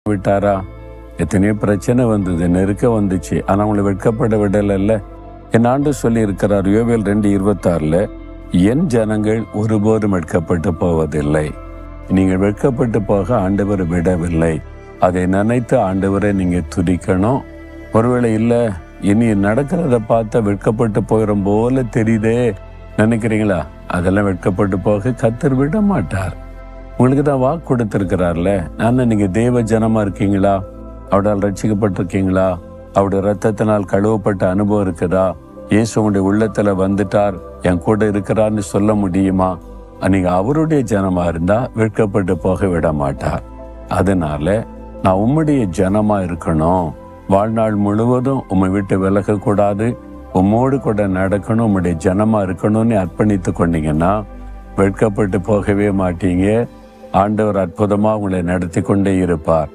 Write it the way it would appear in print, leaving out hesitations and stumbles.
விட்டாரா? எத்தனையோ பிரச்சனை வந்தது, நெருக்க வந்துச்சு, ஆனா அவங்களை வெட்கப்பட விடல. என் ஆண்டு சொல்லி இருக்கிறார் யோவேல் 2:26, என் ஜனங்கள் ஒருபோதும் வெட்கப்பட்டு போவதில்லை. நீங்கள் வெட்கப்பட்டு போக ஆண்டவர் விடவில்லை. அதை நினைத்து ஆண்டவரை நீங்க துதிக்கணும். ஒருவேளை இல்லை, இனி நடக்கிறத பார்த்தா வெட்கப்பட்டு போயிடும் போல தெரியுதே நினைக்கிறீங்களா? அதெல்லாம் வெட்கப்பட்டு போக கர்த்தர் விட மாட்டார். உங்களுக்கு தான் வாக்கு கொடுத்திருக்கிறார்ல. நான் நீங்க தேவ ஜனமா இருக்கீங்களா? அவரால் ரட்சிக்கப்பட்டிருக்கீங்களா? அவருடைய ரத்தத்தினால் கழுவப்பட்ட அனுபவம் இருக்குதா? இயேசு உங்களுடைய உள்ளத்துல வந்துட்டார், என் கூட இருக்கிறார்னு சொல்ல முடியுமா? நீங்க அவருடைய ஜனமா இருந்தா வெட்கப்பட்டு போக விட மாட்டார். அதனால நான் உம்முடைய ஜனமா இருக்கணும், வாழ்நாள் முழுவதும் உம்மை விட்டு விலகக்கூடாது, உம்மோடு கூட நடக்கணும், உம்முடைய ஜனமா இருக்கணும்னு அர்ப்பணித்து கொண்டீங்கன்னா வெட்கப்பட்டு போகவே மாட்டீங்க. ஆண்டவர் அற்புதமா உங்களை நடத்தி கொண்டே இருப்பார்.